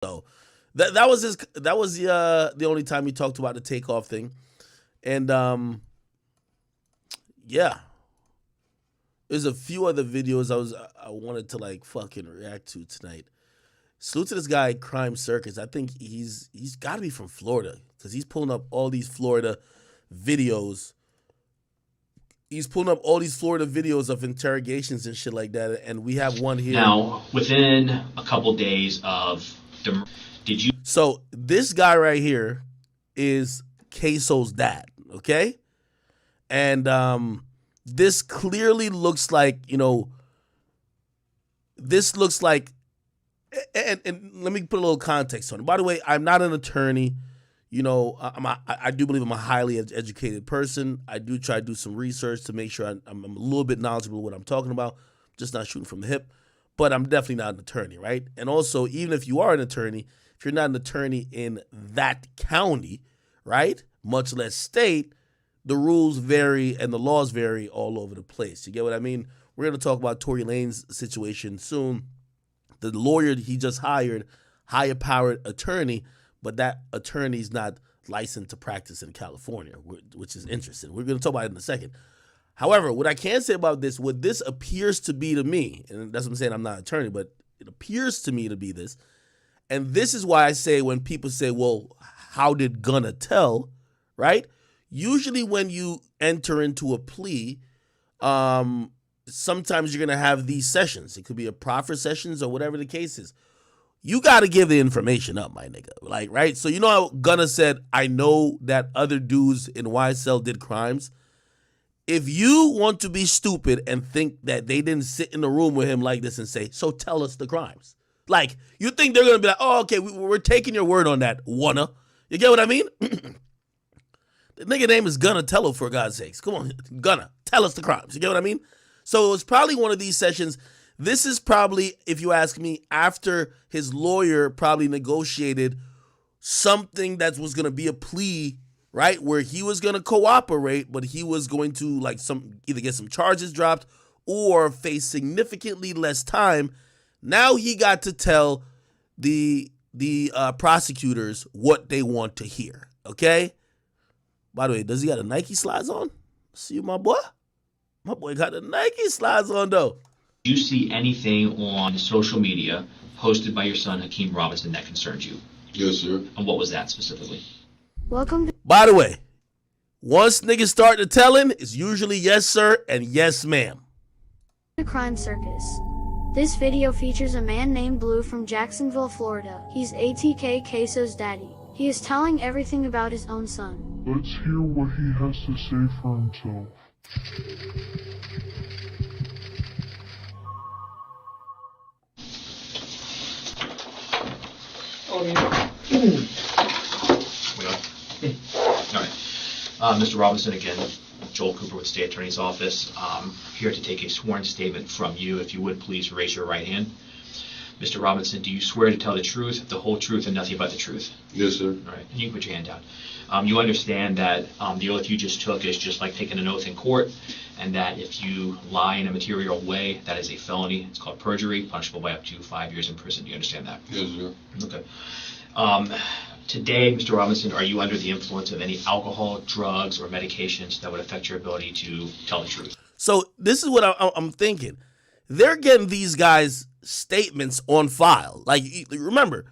So that was the only time he talked about the takeoff thing. And yeah. There's a few other videos I wanted to like fucking react to tonight. Salute to this guy, Crime Circus. I think he's got to be from Florida because he's pulling up all these Florida videos. He's pulling up all these Florida videos of interrogations and shit like that, and we have one here. Now, within a couple days of did you? So this guy right here is Ksoo'S dad, okay? And this clearly looks like, this looks like, and let me put a little context on it. By the way, I'm not an attorney. I do believe I'm a highly educated person. I do try to do some research to make sure I'm a little bit knowledgeable of what I'm talking about, just not shooting from the hip. But I'm definitely not an attorney, right? And also, even if you are an attorney, if you're not an attorney in that county, right, much less state, the rules vary and the laws vary all over the place. You get what I mean? We're going to talk about Tory Lanez situation soon. The lawyer he just hired, higher-powered attorney, but that attorney's not licensed to practice in California, which is interesting. We're going to talk about it in a second. However, what I can say about this, what this appears to be to me, and that's what I'm saying, I'm not an attorney, but it appears to me to be this, and this is why I say when people say, well, how did Gunna tell, right? Usually when you enter into a plea, sometimes you're going to have these sessions. It could be a proffer sessions or whatever the case is. You got to give the information up, my nigga. Like, right? So you know how Gunna said, I know that other dudes in YSL did crimes. If you want to be stupid and think that they didn't sit in the room with him like this and say, so tell us the crimes. Like, you think they're going to be like, oh, okay, we're taking your word on that, wanna. You get what I mean? The nigga name is Gunna Tello, for God's sakes. Come on, Gunna, tell us the crimes. You get what I mean? So it was probably one of these sessions. This is probably, if you ask me, after his lawyer probably negotiated something that was going to be a plea, right, where he was going to cooperate, but he was going to like either get some charges dropped or face significantly less time. Now he got to tell the prosecutors what they want to hear. Okay. By the way, does he got a Nike slides on? See you, my boy. My boy got the Nike slides on, though. Do you see anything on social media posted by your son, Hakeem Robinson, that concerns you? Yes, sir. And what was that specifically? Welcome to By the way, once niggas start to telling, it's usually yes, sir, and yes, ma'am. Crime Circus. This video features a man named Blue from Jacksonville, Florida. He's ATK Ksoo'S daddy. He is telling everything about his own son. Let's hear what he has to say for himself. Oh, yeah. We on? All right. Mr. Robinson, again, Joel Cooper with State Attorney's Office. Here to take a sworn statement from you. If you would, please raise your right hand. Mr. Robinson, do you swear to tell the truth, the whole truth, and nothing but the truth? Yes, sir. All right. And you can put your hand down. You understand that the oath you just took is just like taking an oath in court, and that if you lie in a material way, that is a felony. It's called perjury, punishable by up to 5 years in prison. Do you understand that? Yes, sir. Okay. Today, Mr. Robinson, are you under the influence of any alcohol, drugs, or medications that would affect your ability to tell the truth? So this is what I'm thinking. They're getting these guys' statements on file. Like, remember,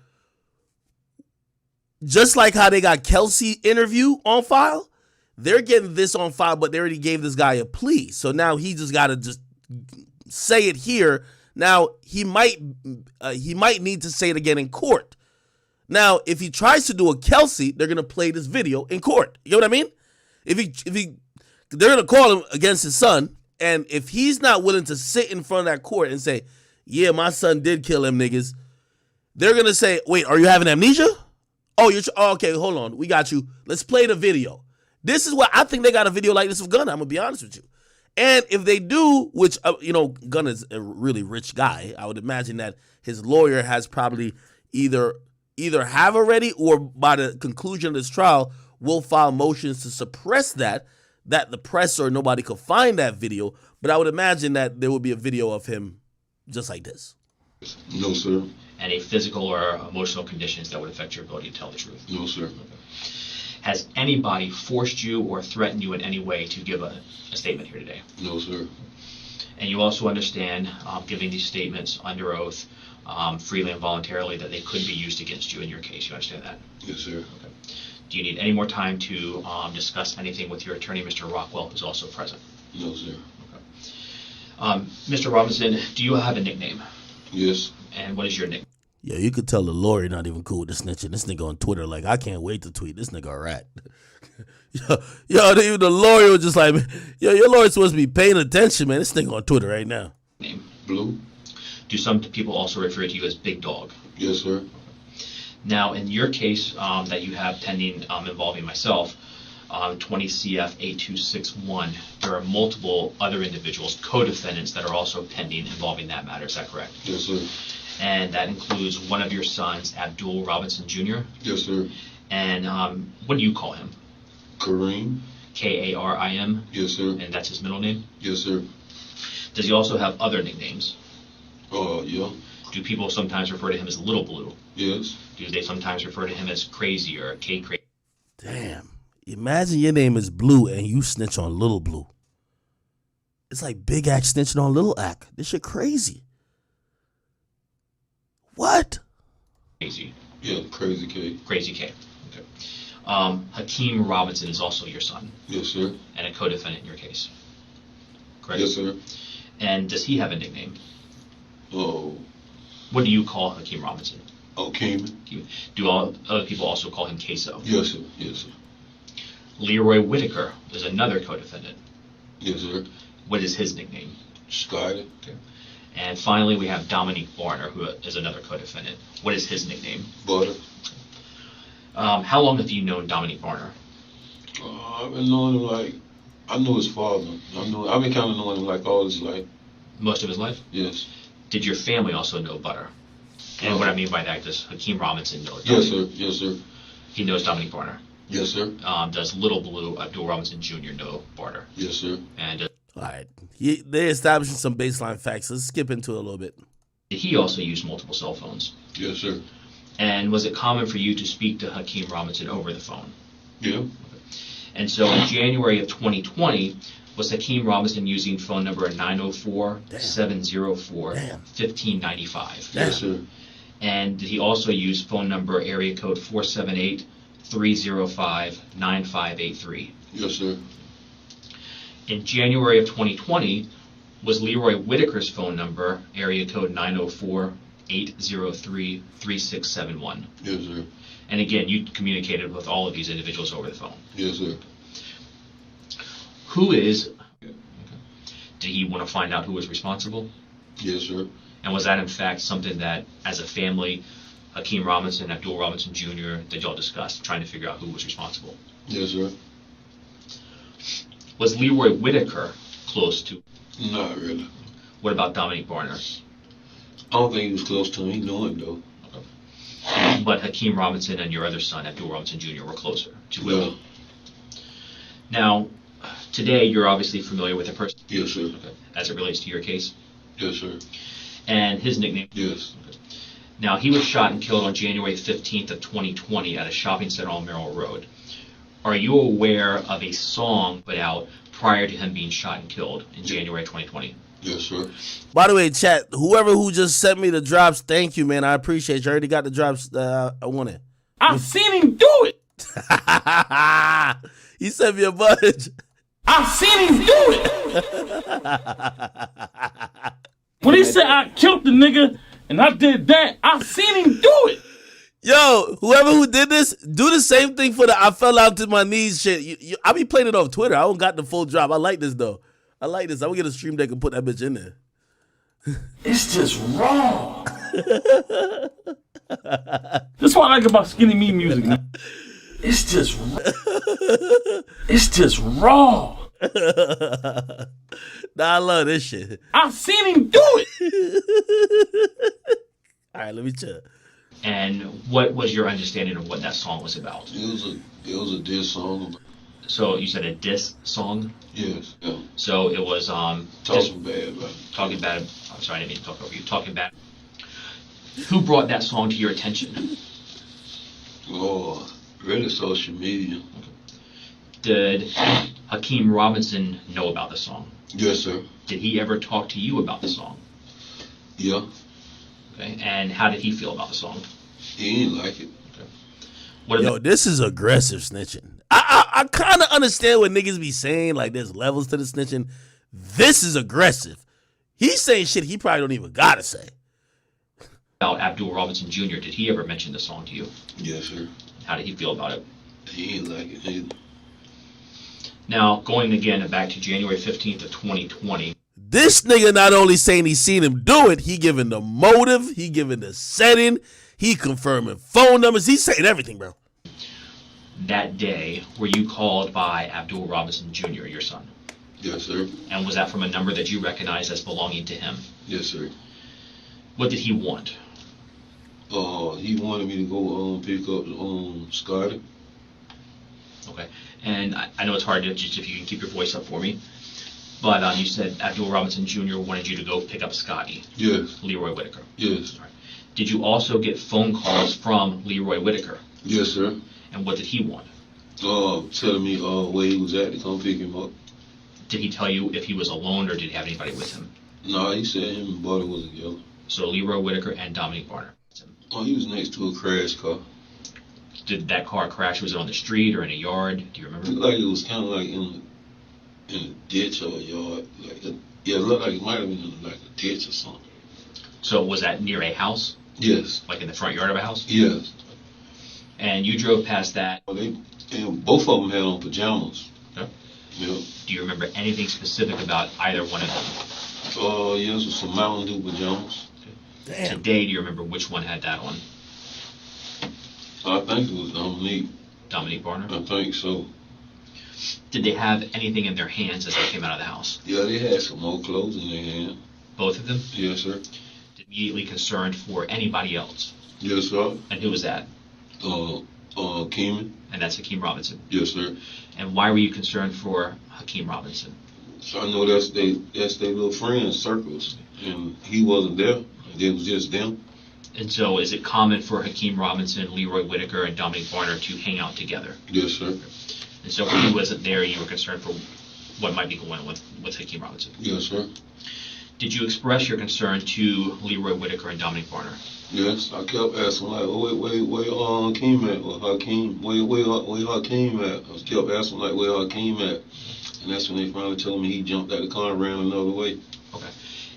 just like how they got Kelsey interview on file, they're getting this on file, but they already gave this guy a plea. So now he just got to just say it here. Now, he might need to say it again in court. Now, if he tries to do a Kelsey, they're going to play this video in court. You know what I mean? If he they're going to call him against his son, and if he's not willing to sit in front of that court and say, yeah, my son did kill him, niggas, they're going to say, wait, are you having amnesia? Oh, okay, hold on. We got you. Let's play the video. This is what I think they got a video like this of Gunna. I'm going to be honest with you. And if they do, which, Gunna's a really rich guy, I would imagine that his lawyer has probably either have already or by the conclusion of this trial will file motions to suppress that the press or nobody could find that video. But I would imagine that there will be a video of him just like this. No, sir. any physical or emotional conditions that would affect your ability to tell the truth? No, sir. Has anybody forced you or threatened you in any way to give a statement here today? No, sir. And you also understand giving these statements under oath freely and voluntarily that they could be used against you in your case. You understand that? Yes, sir. Okay. Do you need any more time to discuss anything with your attorney, Mr. Rockwell, who's also present? No, sir. Mr. Robinson, do you have a nickname? Yes. And what is your nickname? Yo, you could tell the lawyer not even cool with the snitching. This nigga on Twitter, like, I can't wait to tweet. This nigga a rat. Even the lawyer was just like, yo, your lawyer's supposed to be paying attention, man. This nigga on Twitter right now. Name. Blue. Do some people also refer to you as Big Dog? Yes, sir. Now, in your case that you have pending involving myself, 20 CF 8261, there are multiple other individuals, co-defendants, that are also pending involving that matter. Is that correct? Yes, sir. And that includes one of your sons, Abdul Robinson Jr. Yes, sir. And what do you call him? Kareem. Karim? Yes, sir. And that's his middle name? Yes, sir. Does he also have other nicknames? Yeah. Do people sometimes refer to him as Little Blue? Yes. Do they sometimes refer to him as Crazy or K Crazy? Damn. Imagine your name is Blue and you snitch on Little Blue. It's like Big Act snitching on Little Act. This shit crazy. What? Crazy. Yeah, Crazy K. Crazy K. Okay. Hakeem Robinson is also your son Yes, sir. and a co-defendant in your case. Correct? Yes, sir. And does he have a nickname? Oh, What do you call Hakeem Robinson? Cayman. Do all other people also call him Queso? Yes, sir. Yes, sir. Leroy Whitaker is another co-defendant. Yes, sir. What is his nickname? Skyler. And finally, we have Dominique Barner, who is another co-defendant. What is his nickname? Butter. How long have you known Dominique Barner? I've been knowing him like, I knew his father. I've been kind of knowing him like all his life. Most of his life? Yes. Did your family also know Butter? And what I mean by that, does Hakeem Robinson know Dominique? Yes, sir. Yes, sir. He knows Dominique Barner. Yes, sir. Does Little Blue, Abdul Robinson Jr. know Barter? Yes, sir. And All right. They're establishing some baseline facts. Let's skip into it a little bit. did he also use multiple cell phones? Yes, sir. And was it common for you to speak to Hakeem Robinson over the phone? Yeah. And so in January of 2020, was Hakeem Robinson using phone number 904-704-1595? Yes, sir. And did he also use phone number area code 478-305-9583? Yes, sir. In January of 2020, was Leroy Whitaker's phone number area code 904-803-3671? Yes, sir. And again, you communicated with all of these individuals over the phone. Yes, sir. Who is, did he want to find out who was responsible? Yes, sir. And was that in fact something that, as a family, Hakeem Robinson, Abdul Robinson Jr., that y'all discussed, trying to figure out who was responsible? Yes, sir. Was Leroy Whitaker close to? Not really. What about Dominique Barner? I don't think he was close to him. He knew him, though. But Hakeem Robinson and your other son, Abdul Robinson Jr., were closer to him. Yeah. Now, today you're obviously familiar with the person. Yes, sir. Okay. As it relates to your case. Yes, sir. And his nickname. Yes. Now, he was shot and killed on January 15th of 2020 at a shopping center on Merrill Road. Are you aware of a song put out prior to him being shot and killed in January 2020? Yes, sir. By the way, chat, whoever who just sent me the drops, thank you, man. I appreciate you. I already got the drops I wanted. I've seen him do it. He sent me a bunch. I've seen him do it. When he said I killed the nigga and I did that, I've seen him do it. Yo, whoever who did this, do the same thing for the I fell out to my knees shit. I be playing it off Twitter. I don't got the full drop. I like this, though. I like this. I'm going to get a stream deck and put that bitch in there. It's just wrong. That's what I like about skinny me music. It's just wrong. Nah, I love this shit. I've seen him do it. All right, let me check. And what was your understanding of what that song was about? It was a diss song. So you said a diss song? Yes. Yeah. So it was Talking bad about it. talking bad. I'm sorry, I didn't mean to talk over you. Talking bad. Who brought that song to your attention? Oh, really social media. Did Hakeem Robinson know about the song? Yes, sir. Did he ever talk to you about the song? Yeah. Okay, and how did he feel about the song? He ain't like it. What Yo, this is aggressive snitching. I kind of understand what niggas be saying, like there's levels to the snitching. This is aggressive. He's saying shit he probably don't even gotta say. about Abdul Robinson Jr.? Did he ever mention the song to you? Yes, sir. How did he feel about it? He ain't like it either. Now, going again back to January 15th of 2020, This nigga not only saying he seen him do it, he giving the motive, he giving the setting, he confirming phone numbers, he's saying everything, bro. that day, were you called by Abdul Robinson Jr., your son? Yes, sir. And was that from a number that you recognized as belonging to him? Yes, sir. What did he want? He wanted me to go pick up Scotty. Okay. And I know it's hard to just, if you can keep your voice up for me, but you said Abdul Robinson Jr. wanted you to go pick up Scotty, Yes. Leroy Whitaker. Yes. All right. Did you also get phone calls from Leroy Whitaker? Yes, sir. And what did he want? Telling me where he was at to come pick him up. Did he tell you if he was alone or did he have anybody with him? Nah, he said him and Buddy was together. So Leroy Whitaker and Dominique Barner. He was next to a crash car. Did that car crash? Was it on the street or in a yard? Do you remember? Looked like it was kind of like in a ditch or a yard. It looked like it might have been in like a ditch or something. So was that near a house? Yes. Like in the front yard of a house? Yes. And you drove past that. And both of them had on pajamas. Okay. Yeah. Do you remember anything specific about either one of them? Yes, with some Mountain Dew pajamas. Damn. Today, do you remember which one had that on? I think it was Dominique. Dominique Barner? I think so. Did they have anything in their hands as they came out of the house? Yeah, they had some more clothes in their hand. Both of them? Yes, sir. Immediately concerned for anybody else. Yes, sir. And who was that? Keeman. And that's Hakeem Robinson. Yes, sir. And why were you concerned for Hakeem Robinson? So I know that's they little friends circles, and he wasn't there. It was just them. And so is it common for Hakeem Robinson, Leroy Whitaker, and Dominique Barner to hang out together? Yes, sir. And so when he wasn't there, you were concerned for what might be going on with Hakeem Robinson. Yes, sir. Did you express your concern to Leroy Whitaker and Dominique Barner? Yes, I kept asking like, where Hakeem at? Or Hakeem, where Hakeem at? I kept asking like, where Hakeem at? And that's when they finally told me he jumped out the car and ran another way. Okay.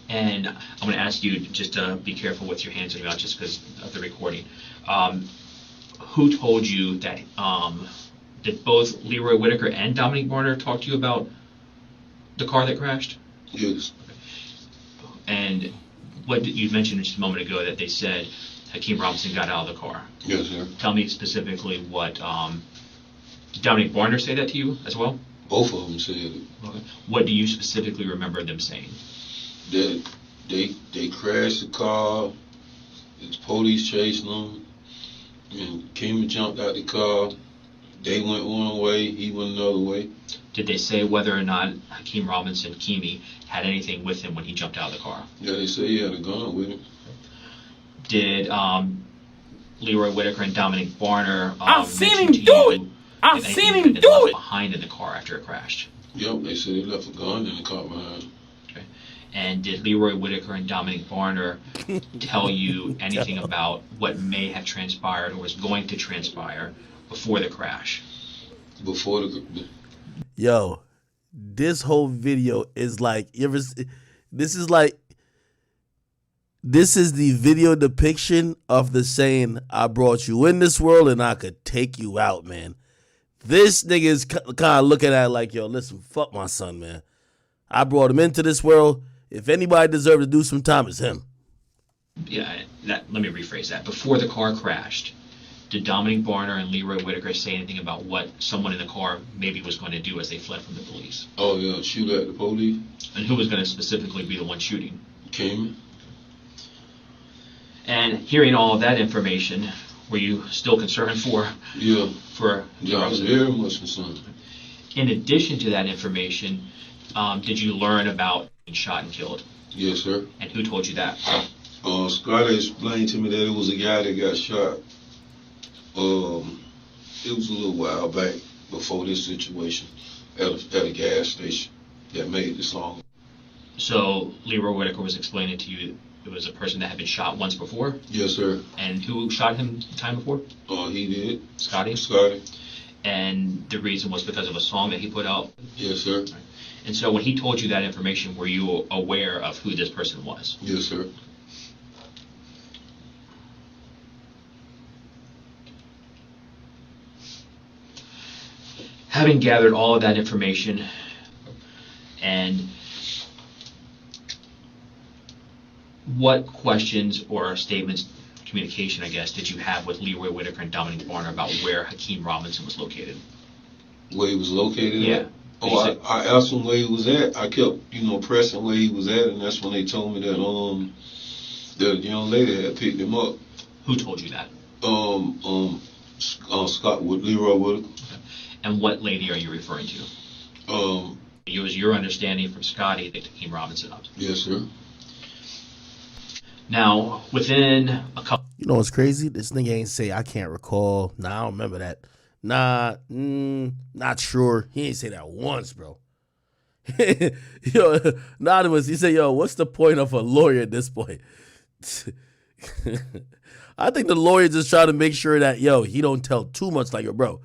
And I'm going to ask you just to be careful with your hands and your mouth just because of the recording. Who told you that, did both Leroy Whitaker and Dominique Barner talk to you about the car that crashed? Yes. And what you mentioned just a moment ago that they said Hakeem Robinson got out of the car. Yes, sir. Tell me specifically what, did Dominique Barner say that to you as well? Both of them said it. Okay. What do you specifically remember them saying? That they crashed the car, the police chasing them, and Keeman jumped out the car. They went one way, he went another way. Did they say whether or not Hakeem Robinson, Keemy, had anything with him when he jumped out of the car? Yeah, they say he had a gun with him. Did Leroy Whitaker and Dominique Barner I've seen mention him to do you it. I've if seen anything him had been do left it. behind in the car after it crashed? Yep, they said they left a gun in the car behind. Okay. And did Leroy Whitaker and Dominique Barner tell you anything about what may have transpired or was going to transpire before the crash? Before the Yo, this whole video is like, this is the video depiction of the saying, I brought you in this world and I could take you out, man. This nigga is kind of looking at it like, yo, listen, fuck my son, man. I brought him into this world. If anybody deserves to do some time, it's him. Yeah, let me rephrase that. Before the car crashed, did Dominique Barner and Leroy Whitaker say anything about what someone in the car maybe was going to do as they fled from the police? Oh yeah, shoot at the police. And who was going to specifically be the one shooting? Keeman. And hearing all of that information, were you still concerned for Yeah. for Yeah, I was very much concerned. In addition to that information, did you learn about being shot and killed? Yes, sir. And who told you that? Scotty explained to me that it was a guy that got shot. It was a little while back before this situation at a gas station that made this long. So Leroy Whitaker was explaining to you it was a person that had been shot once before? Yes, sir. And who shot him the time before? He did. Scotty? Scotty. And the reason was because of a song that he put out? Yes, sir. And so when he told you that information, were you aware of who this person was? Yes, sir. Having gathered all of that information and what questions or statements, communication, I guess, did you have with Leroy Whitaker and Dominic Barner about where Hakeem Robinson was located? Where he was located Yeah. at? I asked him where he was at. I kept, pressing where he was at, and that's when they told me that the young lady had picked him up. Who told you that? Scott with Leroy Whitaker. Okay. And what lady are you referring to? It was your understanding from Scotty that Hakeem Robinson up. Yes, sir. Now, within a couple... You know what's crazy? This nigga ain't say, I can't recall. Nah, I don't remember that. Nah, not sure. He ain't say that once, bro. Yo, Anonymous, he said, yo, what's the point of a lawyer at this point? I think the lawyer just trying to make sure that, yo, he don't tell too much. Like, yo, bro,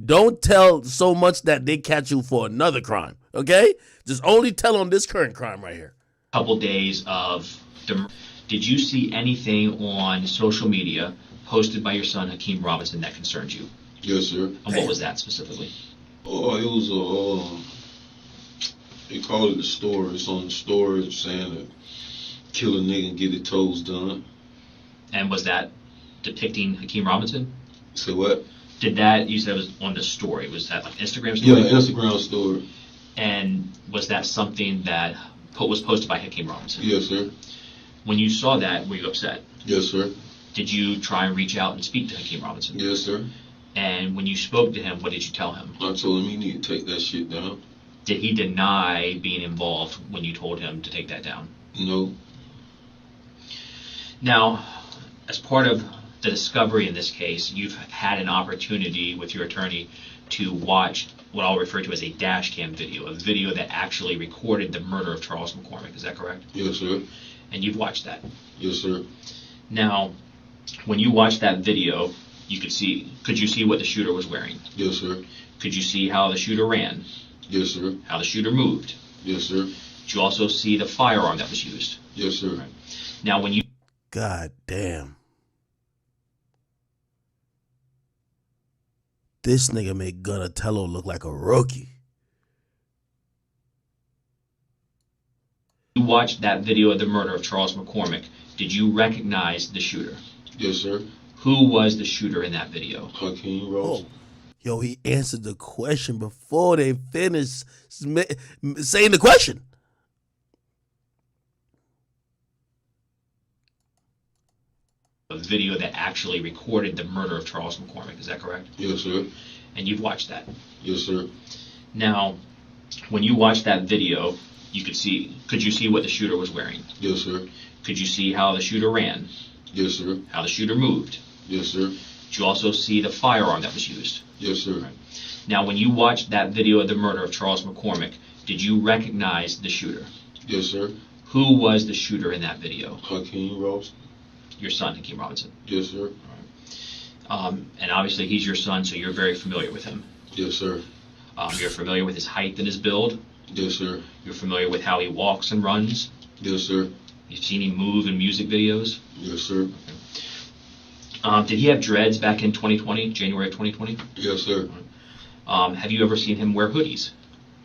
don't tell so much that they catch you for another crime, okay? Just only tell on this current crime right here. Couple days of... Did you see anything on social media posted by your son, Hakeem Robinson, that concerned you? Yes, sir. And what was that specifically? Oh, it was they call it a story. It's on the story saying that kill a nigga and get his toes done. And was that depicting Hakeem Robinson? Say what? Did that, you said it was on the story, was that like Instagram story? Yeah, Instagram story. And was that something that was posted by Hakeem Robinson? Yes, sir. When you saw that, were you upset? Yes, sir. Did you try and reach out and speak to Hakeem Robinson? Yes, sir. And when you spoke to him, what did you tell him? I told him he need to take that shit down. Did he deny being involved when you told him to take that down? No. Now, as part of the discovery in this case, you've had an opportunity with your attorney to watch what I'll refer to as a dash cam video, a video that actually recorded the murder of Charles McCormick. Is that correct? Yes, sir. And you've watched that. Yes, sir. Now, when you watched that video, could you see what the shooter was wearing? Yes, sir. Could you see how the shooter ran? Yes, sir. How the shooter moved? Yes, sir. Did you also see the firearm that was used? Yes, sir. Right. Now, when you... God damn. This nigga made Gunatello look like a rookie. You watched that video of the murder of Charles McCormick, did you recognize the shooter? Yes, sir. Who was the shooter in that video? Hakeem Robinson. Oh. Yo, he answered the question before they finished saying the question. A video that actually recorded the murder of Charles McCormick, is that correct? Yes, sir. And you've watched that. Yes, sir. Now, when you watched that video, could you see what the shooter was wearing? Yes, sir. Could you see how the shooter ran? Yes, sir. How the shooter moved? Yes, sir. Did you also see the firearm that was used? Yes, sir. Right. Now, when you watched that video of the murder of Charles McCormick, did you recognize the shooter? Yes, sir. Who was the shooter in that video? Hakeem Robinson. Your son, Hakeem Robinson. Yes, sir. And obviously he's your son, so you're very familiar with him. Yes, sir. You're familiar with his height and his build. Yes, sir. You're familiar with how he walks and runs. Yes, sir. You've seen him move in music videos. Yes, sir. Did he have dreads back in 2020, January of 2020? Yes, sir. Have you ever seen him wear hoodies?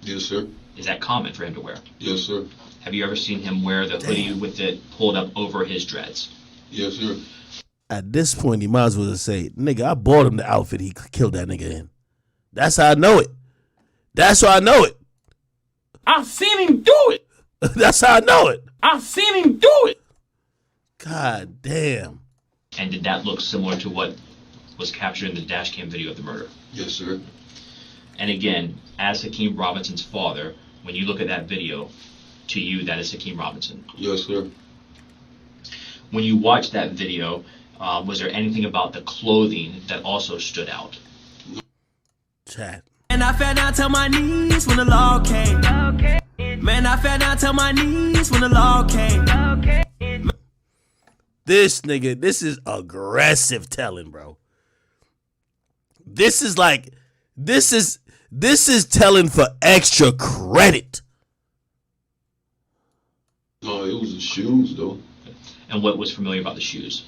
Yes, sir. Is that common for him to wear? Yes, sir. Have you ever seen him wear the hoodie with it pulled up over his dreads? Yes, sir. At this point, he might as well just say, nigga, I bought him the outfit he killed that nigga in. That's how I know it. That's how I know it. I seen him do it. That's how I know it. I seen him do it. God damn. And did that look similar to what was captured in the dash cam video of the murder? Yes, sir. And again, as Hakeem Robinson's father, when you look at that video, to you, that is Hakeem Robinson. Yes, sir. When you watched that video, was there anything about the clothing that also stood out? Chat. And I fell down to my knees when the law came. Man, I fell down to my knees when the law came. This nigga, this is aggressive telling, bro. This is telling for extra credit. No, it was the shoes though. And what was familiar about the shoes?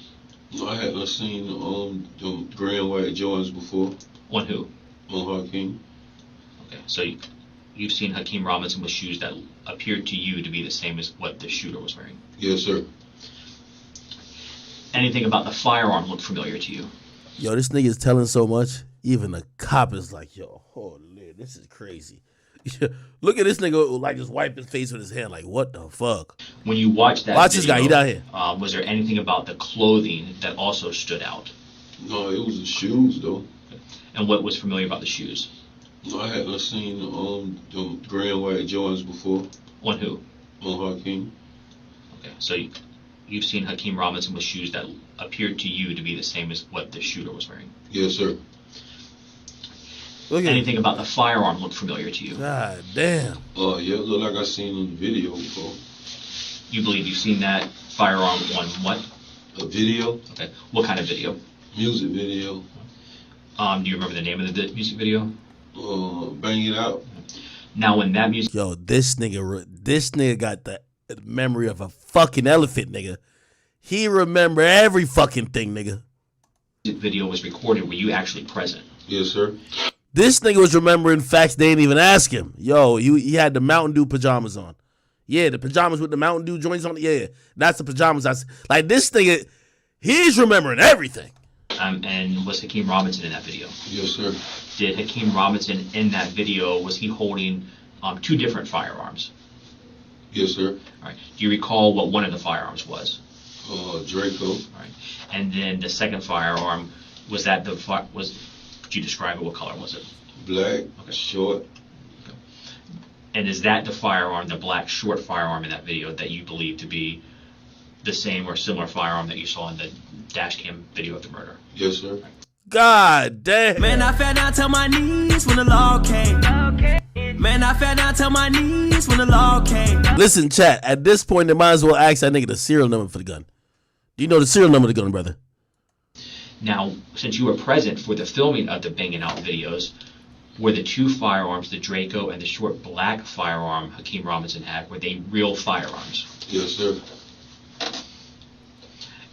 No, I hadn't seen the gray and white Jordans before. On who? On Hakeem. Okay, so you've seen Hakeem Robinson with shoes that appeared to you to be the same as what the shooter was wearing. Yes, sir. Anything about the firearm looked familiar to you? Yo, this nigga is telling so much. Even the cop is like, yo, holy, this is crazy. Look at this nigga like just wipe his face with his hand. Like, what the fuck? When you watched that Watch video, this guy, he down here. Was there anything about the clothing that also stood out? No, it was the shoes though. And what was familiar about the shoes? No, I hadn't seen the gray and white Jordans before. On who? On Hakeem. Okay, so you've seen Hakeem Robinson with shoes that appeared to you to be the same as what the shooter was wearing. Yes, sir. Look at Anything about the firearm looked familiar to you? God damn. Yeah, it looked like I seen on the video before. You believe you've seen that firearm on what? A video? Okay, what kind of video? Music video. Do you remember the name of the music video? Bang It Out. Now, when that music Yo, this nigga got the memory of a fucking elephant, nigga. He remember every fucking thing, nigga. video was recorded, were you actually present? Yes, sir. This nigga was remembering facts they didn't even ask him. Yo, he had the Mountain Dew pajamas on. Yeah, the pajamas with the Mountain Dew joints on. Yeah, that's the pajamas. Like this nigga, he's remembering everything. And was Hakeem Robinson in that video? Yes, sir. Did Hakeem Robinson in that video, was he holding two different firearms? Yes, sir. All right. Do you recall what one of the firearms was? Draco. All right. And then the second firearm, was that could you describe it? What color was it? Black, Okay. short. And is that the firearm, the black short firearm in that video, that you believe to be the same or similar firearm that you saw in the dash cam video of the murder? Yes, sir. God damn. Man, I fell down to my knees when the law came. Man, I fell down to my knees when the law came. Listen, chat, at this point, they might as well ask that nigga the serial number for the gun. Do you know the serial number of the gun, brother? Now, since you were present for the filming of the Banging Out videos, were the two firearms, the Draco and the short black firearm Hakeem Robinson had, were they real firearms? Yes, sir.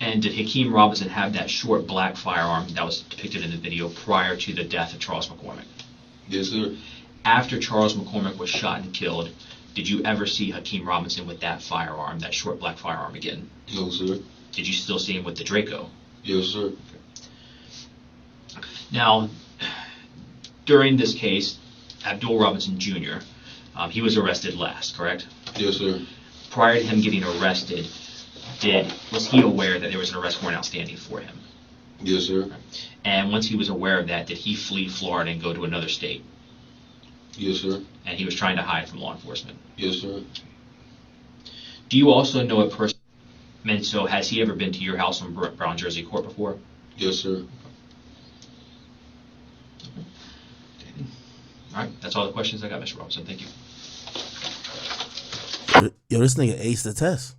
And did Hakeem Robinson have that short black firearm that was depicted in the video prior to the death of Charles McCormick? Yes, sir. After Charles McCormick was shot and killed, did you ever see Hakeem Robinson with that firearm, that short black firearm again? No, sir. Did you still see him with the Draco? Yes, sir. Now, during this case, Abdul Robinson Jr., he was arrested last, correct? Yes, sir. Prior to him getting arrested, was he aware that there was an arrest warrant outstanding for him? Yes, sir. And once he was aware of that, did he flee Florida and go to another state? Yes, sir. And he was trying to hide from law enforcement. Yes, sir. Do you also know a person? And so, has he ever been to your house in Brown Jersey Court before? Yes, sir. All right, that's all the questions I got, Mr. Robinson. Thank you. Yo, this nigga aced the test.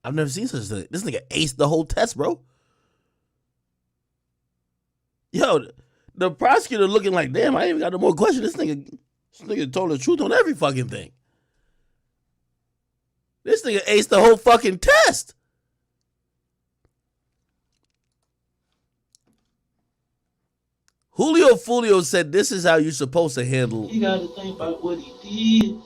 I've never seen such a thing. This nigga aced the whole test, bro. Yo, the prosecutor looking like, damn, I ain't even got no more questions. This nigga told the truth on every fucking thing. This nigga aced the whole fucking test. Julio Fulio said this is how you're supposed to handle. You gotta think about what he did.